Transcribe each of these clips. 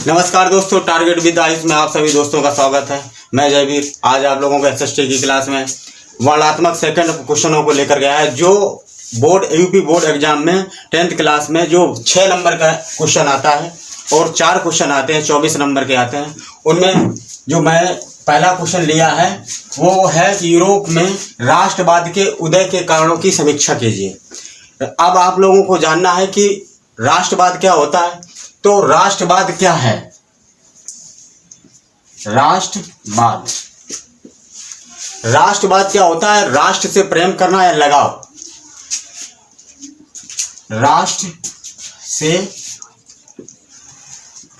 नमस्कार दोस्तों, target with Ayush में आप सभी दोस्तों का स्वागत है। मैं जयवीर आज आप लोगों को एसएसटी की क्लास में वर्णात्मक सेकंड क्वेश्चनों को लेकर गया है। जो बोर्ड यूपी बोर्ड एग्जाम में 10th क्लास में जो 6 नंबर का क्वेश्चन आता है और 4 क्वेश्चन आते हैं, 24 नंबर के आते हैं। उनमें जो मैं पहला क्वेश्चन लिया है वो है कि यूरोप में राष्ट्रवाद के उदय के कारणों की समीक्षा कीजिए। अब आप लोगों को जानना है कि राष्ट्रवाद क्या होता है। तो राष्ट्रवाद क्या है? राष्ट्रवाद क्या होता है? राष्ट्र से प्रेम करना या लगाव। राष्ट्र से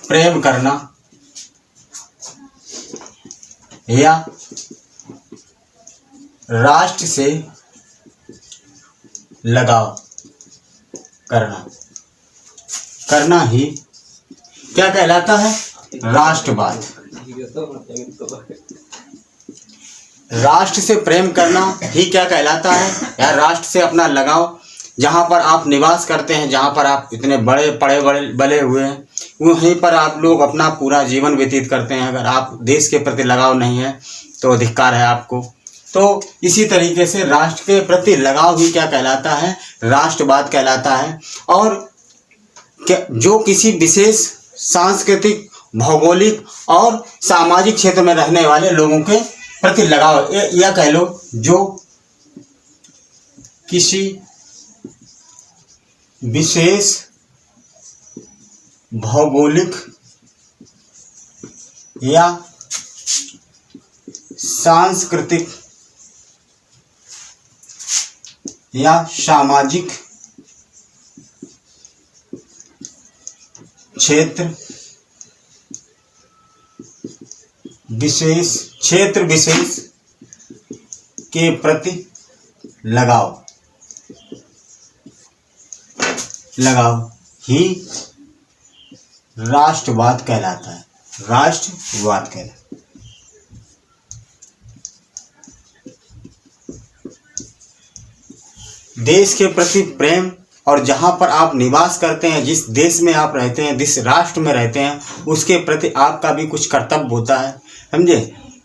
प्रेम करना या राष्ट्र से लगाव करना ही क्या कहलाता है? राष्ट्रवाद। राष्ट्र से प्रेम करना ही क्या कहलाता है? या राष्ट्र से अपना लगाव, जहाँ पर आप निवास करते हैं, जहाँ पर आप इतने बड़े हुए हैं, वहीं पर आप लोग अपना पूरा जीवन व्यतीत करते हैं। अगर आप देश के प्रति लगाव नहीं है तो धिक्कार है आपको। तो इसी तरीके से राष्ट्र के प्रति लगाव ही क्या कहलाता है? राष्ट्रवाद कहलाता है। और जो किसी विशेष सांस्कृतिक, भौगोलिक और सामाजिक क्षेत्र में रहने वाले लोगों के प्रति लगाव, या कह लो जो किसी विशेष भौगोलिक या सांस्कृतिक या सामाजिक क्षेत्र विशेष के प्रति लगाव ही राष्ट्रवाद कहलाता है। राष्ट्रवाद कहलाता है। देश के प्रति प्रेम, और जहाँ पर आप निवास करते हैं, जिस देश में आप रहते हैं, जिस राष्ट्र में रहते हैं, उसके प्रति आपका भी कुछ कर्तव्य होता है, समझे।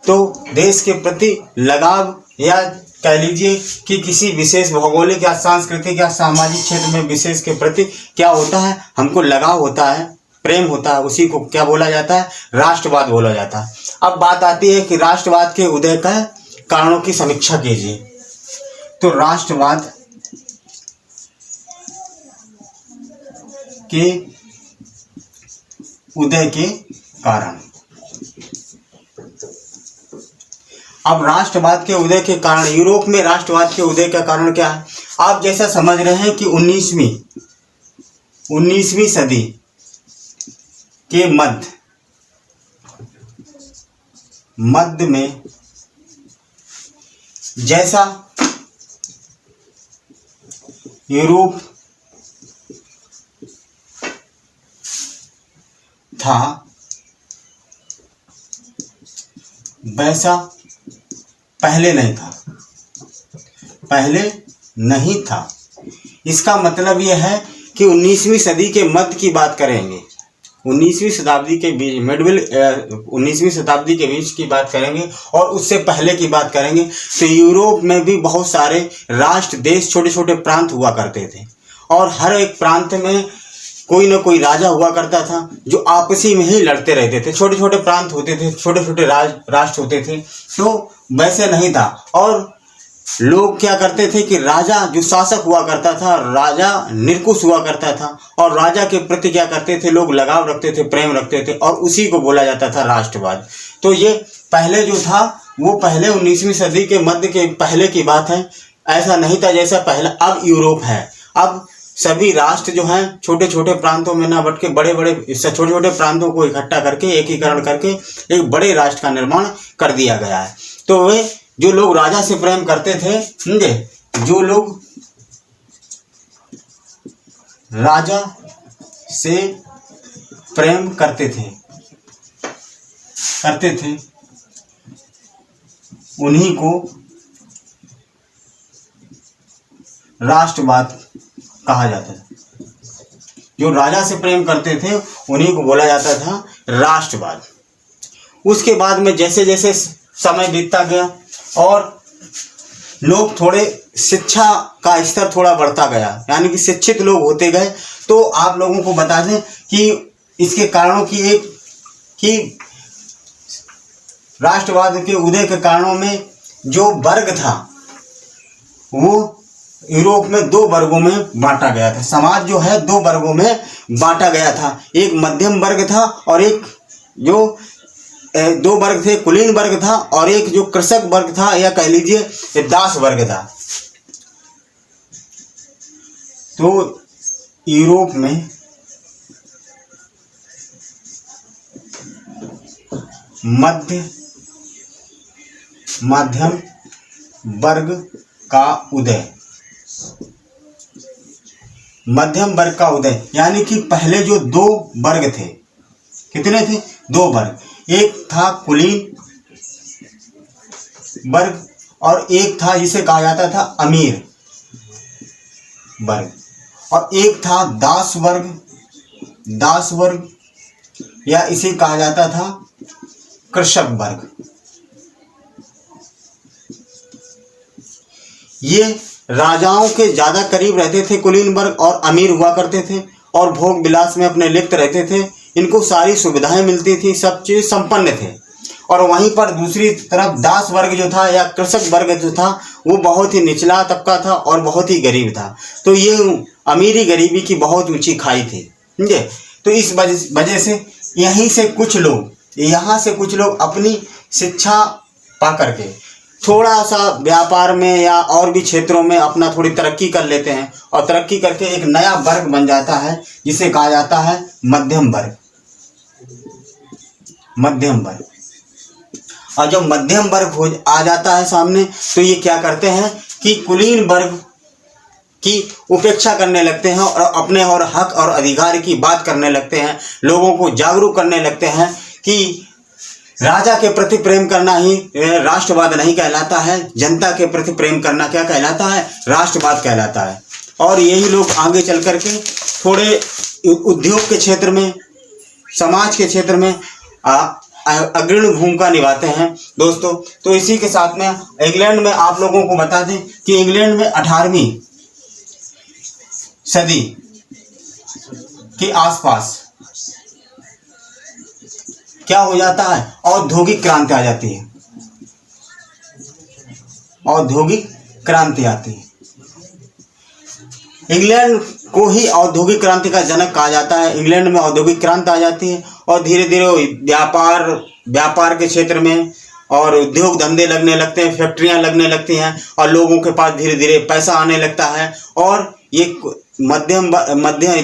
तो देश के प्रति लगाव, या कह लीजिए कि किसी विशेष भौगोलिक या सांस्कृतिक या सामाजिक क्षेत्र में विशेष के प्रति क्या होता है? हमको लगाव होता है, प्रेम होता है, उसी को क्या बोला जाता है? राष्ट्रवाद बोला जाता है। अब बात आती है कि राष्ट्रवाद के उदय का कारणों की समीक्षा कीजिए। तो राष्ट्रवाद के उदय के कारण। अब राष्ट्रवाद के उदय के कारण, यूरोप में राष्ट्रवाद के उदय का कारण क्या है? आप जैसा समझ रहे हैं कि 19वीं सदी के मध्य में जैसा यूरोप था वैसा पहले नहीं था। इसका मतलब यह है कि 19वीं सदी के मध्य की बात करेंगे, 19वीं शताब्दी के बीच, 19वीं शताब्दी के बीच की बात करेंगे और उससे पहले की बात करेंगे, तो यूरोप में भी बहुत सारे राष्ट्र, देश, छोटे छोटे प्रांत हुआ करते थे। और हर एक प्रांत में कोई ना कोई राजा हुआ करता था जो आपसी में ही लड़ते रहते थे। छोटे छोटे प्रांत होते थे, छोटे छोटे राष्ट्र होते थे। तो वैसे नहीं था। और लोग क्या करते थे कि राजा जो शासक हुआ करता था, राजा निरंकुश हुआ करता था, और राजा के प्रति क्या करते थे? लोग लगाव रखते थे, प्रेम रखते थे, और उसी को बोला जाता था राष्ट्रवाद। तो ये पहले जो था वो पहले 19वीं सदी के मध्य के पहले की बात है। ऐसा नहीं था जैसा पहले। अब यूरोप है, अब सभी राष्ट्र जो हैं छोटे छोटे प्रांतों में ना बट के छोटे छोटे प्रांतों को इकट्ठा करके, एकीकरण करके एक बड़े राष्ट्र का निर्माण कर दिया गया है। तो वे जो लोग राजा से प्रेम करते थे, समझे, जो लोग राजा से प्रेम करते थे उन्हीं को राष्ट्रवाद कहा जाता था। जो राजा से प्रेम करते थे उन्हीं को बोला जाता था राष्ट्रवाद। उसके बाद में जैसे जैसे समय बीतता गया और लोग थोड़े शिक्षा का स्तर थोड़ा बढ़ता गया, यानी कि शिक्षित लोग होते गए, तो आप लोगों को बता दें कि इसके कारणों की एक कि राष्ट्रवाद के उदय के कारणों में जो वर्ग था वो यूरोप में दो वर्गों में बांटा गया था। समाज जो है दो वर्गों में बांटा गया था, एक मध्यम वर्ग था और एक जो दो वर्ग थे, कुलीन वर्ग था और एक जो कृषक वर्ग था या कह लीजिए दास वर्ग था। तो यूरोप में मध्यम वर्ग का उदय, मध्यम वर्ग का उदय, यानी कि पहले जो दो वर्ग थे, कितने थे? दो वर्ग, एक था कुलीन वर्ग और एक था जिसे कहा जाता था अमीर वर्ग, और एक था दास वर्ग या इसे कहा जाता था कृषक वर्ग। ये राजाओं के ज्यादा करीब रहते थे कुलीन वर्ग, और अमीर हुआ करते थे और भोग विलास में अपने लिप्त रहते थे। इनको सारी सुविधाएं मिलती थी, सब चीज संपन्न थे। और वहीं पर दूसरी तरफ दास वर्ग जो था या कृषक वर्ग जो था वो बहुत ही निचला तबका था और बहुत ही गरीब था। तो ये अमीरी गरीबी की बहुत ऊंची खाई थी, समझे। तो इस वजह से यहाँ से कुछ लोग अपनी शिक्षा पा करके थोड़ा सा व्यापार में या और भी क्षेत्रों में अपना थोड़ी तरक्की कर लेते हैं, और तरक्की करके एक नया वर्ग बन जाता है जिसे कहा जाता है मध्यम वर्ग। और जब मध्यम वर्ग आ जाता है सामने, तो ये क्या करते हैं कि कुलीन वर्ग की उपेक्षा करने लगते हैं और अपने और हक और अधिकार की बात करने लगते हैं। लोगों को जागरूक करने लगते हैं कि राजा के प्रति प्रेम करना ही राष्ट्रवाद नहीं कहलाता है, जनता के प्रति प्रेम करना क्या कहलाता है? राष्ट्रवाद कहलाता है। और यही लोग आगे चल करके थोड़े उद्योग के क्षेत्र में, समाज के क्षेत्र में अग्रणी भूमिका निभाते हैं दोस्तों। तो इसी के साथ में इंग्लैंड में आप लोगों को बता दें कि इंग्लैंड में 18वीं सदी के आसपास क्या हो जाता है? औद्योगिक क्रांति आ जाती है। औद्योगिक क्रांति आती है। इंग्लैंड को ही औद्योगिक क्रांति का जनक कहा जाता है। इंग्लैंड में औद्योगिक क्रांति आ जाती है और धीरे धीरे व्यापार के क्षेत्र में और उद्योग धंधे लगने लगते हैं, फैक्ट्रियां लगने लगती हैं और लोगों के पास धीरे धीरे पैसा आने लगता है। और ये मध्यम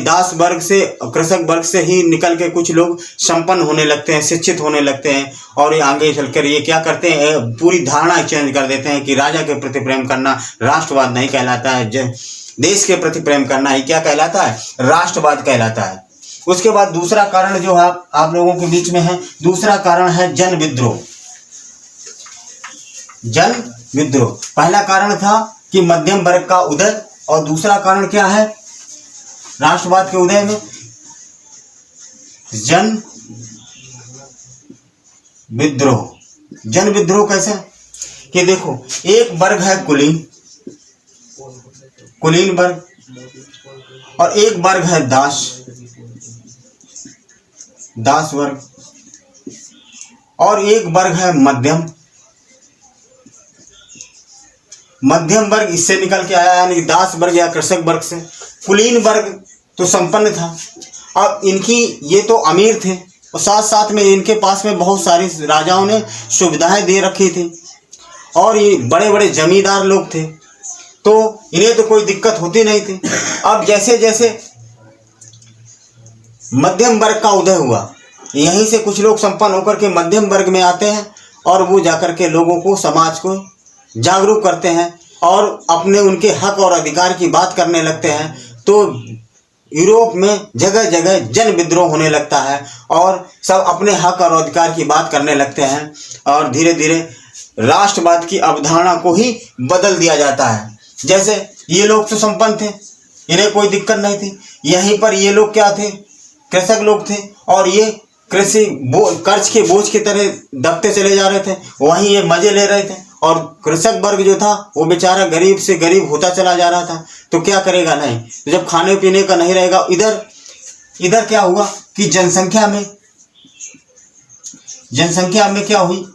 दास वर्ग से, कृषक वर्ग से ही निकल के कुछ लोग संपन्न होने लगते हैं, शिक्षित होने लगते हैं। और ये आगे चलकर ये क्या करते हैं, पूरी धारणा चेंज कर देते हैं कि राजा के प्रति प्रेम करना राष्ट्रवाद नहीं कहलाता है, देश के प्रति प्रेम करना ही क्या कहलाता है? राष्ट्रवाद कहलाता है। उसके बाद दूसरा कारण जो है आप लोगों के बीच में है, दूसरा कारण है जन विद्रोह। पहला कारण था कि मध्यम वर्ग का उदय, और दूसरा कारण क्या है राष्ट्रवाद के उदय में? जन विद्रोह कैसे कि देखो, एक वर्ग है कुलीन वर्ग, और एक वर्ग है दास वर्ग, और एक वर्ग है मध्यम वर्ग। इससे निकल के आया, यानी दास वर्ग या कृषक वर्ग से। कुलीन वर्ग तो संपन्न था, अब ये तो अमीर थे और साथ साथ में इनके पास में बहुत सारी राजाओं ने सुविधाएं दे रखी थी और ये बड़े बड़े जमींदार लोग थे, तो इन्हें तो कोई दिक्कत होती नहीं थी। अब जैसे जैसे मध्यम वर्ग का उदय हुआ, यहीं से कुछ लोग संपन्न होकर के मध्यम वर्ग में आते हैं और वो जाकर के लोगों को, समाज को जागरूक करते हैं और अपने उनके हक और अधिकार की बात करने लगते हैं। तो यूरोप में जगह जगह जन विद्रोह होने लगता है और सब अपने हक और अधिकार की बात करने लगते हैं और धीरे धीरे राष्ट्रवाद की अवधारणा को ही बदल दिया जाता है। जैसे ये लोग तो संपन्न थे, इन्हें कोई दिक्कत नहीं थी, यहीं पर ये लोग क्या थे? कृषक लोग थे, और ये कृषि कर्ज के बोझ की तरह दबते चले जा रहे थे, वहीं ये मजे ले रहे थे, और कृषक वर्ग जो था वो बेचारा गरीब से गरीब होता चला जा रहा था। तो क्या करेगा? नहीं, तो जब खाने पीने का नहीं रहेगा, इधर क्या हुआ कि जनसंख्या में क्या हुई,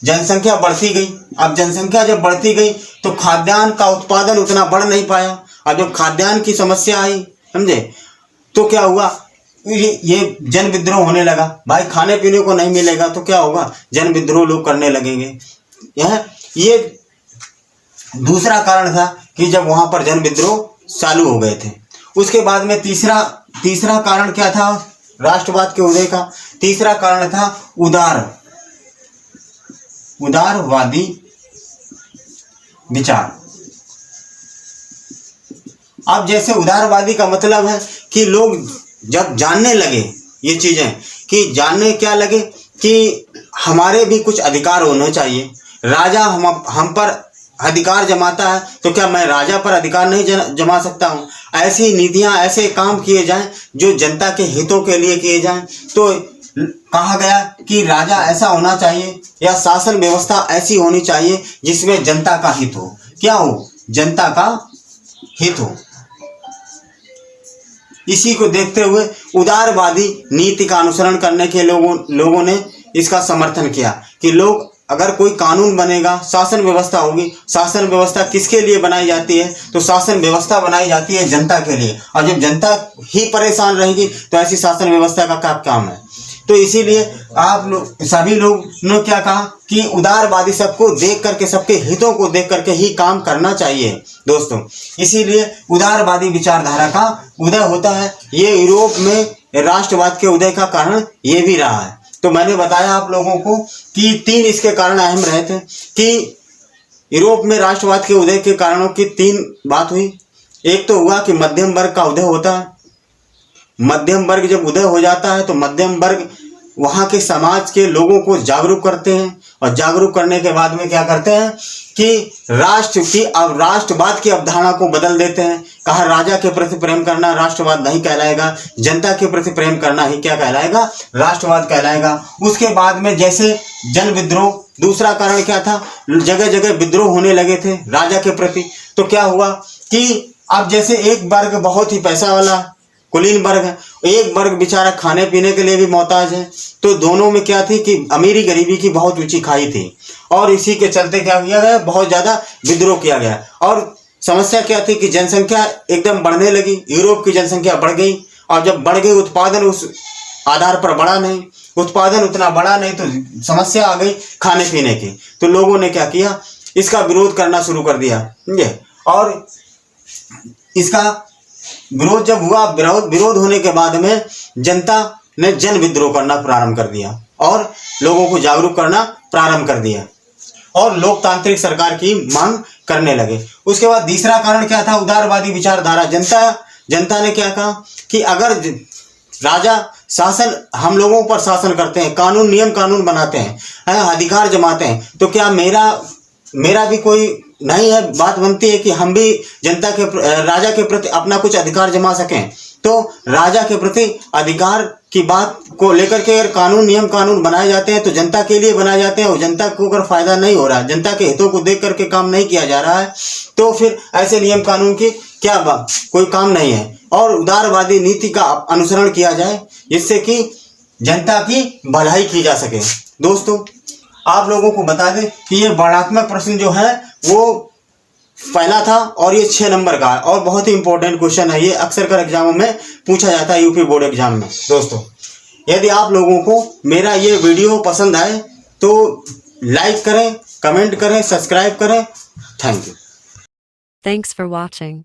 जनसंख्या बढ़ती गई। अब जनसंख्या जब बढ़ती गई तो खाद्यान्न का उत्पादन उतना बढ़ नहीं पाया। अब जब खाद्यान्न की समस्या आई, समझे, तो क्या हुआ, ये जन विद्रोह होने लगा। भाई खाने पीने को नहीं मिलेगा तो क्या होगा? जन विद्रोह लोग करने लगेंगे। ये दूसरा कारण था कि जब वहां पर जन विद्रोह चालू हो गए थे। उसके बाद में तीसरा कारण क्या था राष्ट्रवाद के उदय का? तीसरा कारण था उदारवादी विचार। अब जैसे उदारवादी का मतलब है कि लोग जब जानने लगे ये चीजें, कि जानने क्या लगे कि हमारे भी कुछ अधिकार होने चाहिए। राजा हम पर अधिकार जमाता है तो क्या मैं राजा पर अधिकार नहीं जमा सकता हूँ? ऐसी नीतियां, ऐसे काम किए जाएं जो जनता के हितों के लिए किए जाएं। तो कहा गया कि राजा ऐसा होना चाहिए या शासन व्यवस्था ऐसी होनी चाहिए जिसमें जनता का हित हो। क्या हो? जनता का हित हो। इसी को देखते हुए उदारवादी नीति का अनुसरण करने के लोगों ने इसका समर्थन किया कि लोग, अगर कोई कानून बनेगा, शासन व्यवस्था होगी, शासन व्यवस्था किसके लिए बनाई जाती है? तो शासन व्यवस्था बनाई जाती है जनता के लिए, और जब जनता ही परेशान रहेगी तो ऐसी शासन व्यवस्था का क्या काम है? तो इसीलिए आप लोग, सभी लोग ने क्या कहा कि उदारवादी सबको देख करके, सबके हितों को देख करके ही काम करना चाहिए दोस्तों। इसीलिए उदारवादी विचारधारा का उदय होता है। ये यूरोप में राष्ट्रवाद के उदय का कारण ये भी रहा है। तो मैंने बताया आप लोगों को कि 3 इसके कारण अहम रहे थे कि यूरोप में राष्ट्रवाद के उदय के कारणों की 3 बात हुई। एक तो हुआ कि मध्यम वर्ग का उदय होता है। मध्यम वर्ग जब उदय हो जाता है तो मध्यम वर्ग वहाँ के समाज के लोगों को जागरूक करते हैं, और जागरूक करने के बाद में क्या करते हैं कि राष्ट्रवाद की अवधारणा को बदल देते हैं। कहा राजा के प्रति प्रेम करना राष्ट्रवाद नहीं कहलाएगा, जनता के प्रति प्रेम करना ही क्या कहलाएगा? राष्ट्रवाद कहलाएगा। उसके बाद में जैसे जन विद्रोह, दूसरा कारण क्या था? जगह जगह विद्रोह होने लगे थे राजा के प्रति। तो क्या हुआ कि अब जैसे एक वर्ग बहुत ही पैसा वाला कुलीन वर्ग है, एक वर्ग बेचारा खाने पीने के लिए भी मोहताज है। तो दोनों में क्या थी कि अमीरी गरीबी की बहुत ऊंची खाई थी, और इसी के चलते क्या किया गया? बहुत ज्यादा विद्रोह किया गया। और समस्या क्या थी कि जनसंख्या एकदम बढ़ने लगी। यूरोप की जनसंख्या बढ़ गई, और जब बढ़ गई उत्पादन उस आधार पर बढ़ा नहीं, उत्पादन उतना बढ़ा नहीं, तो समस्या आ गई खाने पीने की। तो लोगों ने क्या किया? इसका विरोध करना शुरू कर दिया। और इसका विरोध जब हुआ, विरोध होने के बाद में जनता ने जन विद्रोह करना प्रारंभ कर दिया और लोगों को जागरूक करना प्रारंभ कर दिया, और लोकतांत्रिक सरकार की मांग करने लगे। उसके बाद तीसरा कारण क्या था? उदारवादी विचारधारा। जनता ने क्या कहा कि अगर राजा शासन, हम लोगों पर शासन करते हैं, नियम कानून बनाते हैं, अधिकार जमाते हैं, तो क्या मेरा भी कोई नहीं है? बात बनती है कि हम भी राजा के प्रति अपना कुछ अधिकार जमा सकें। तो राजा के प्रति अधिकार की बात को लेकर के अगर नियम कानून बनाए जाते हैं तो जनता के लिए बनाए जाते हैं, और जनता को अगर फायदा नहीं हो रहा है, जनता के हितों को देख करके काम नहीं किया जा रहा है, तो फिर ऐसे नियम कानून की क्या कोई काम नहीं है। और उदारवादी नीति का अनुसरण किया जाए जिससे कि जनता की भलाई की जा सके। दोस्तों, आप लोगों को बता दें कि ये वर्णनात्मक प्रश्न जो है वो पहला था, और ये 6 नंबर का है, और बहुत ही इंपॉर्टेंट क्वेश्चन है। ये अक्सर कर एग्जामों में पूछा जाता है, यूपी बोर्ड एग्जाम में। दोस्तों, यदि आप लोगों को मेरा ये वीडियो पसंद आए तो लाइक करें, कमेंट करें, सब्सक्राइब करें। Thank you. Thanks for watching.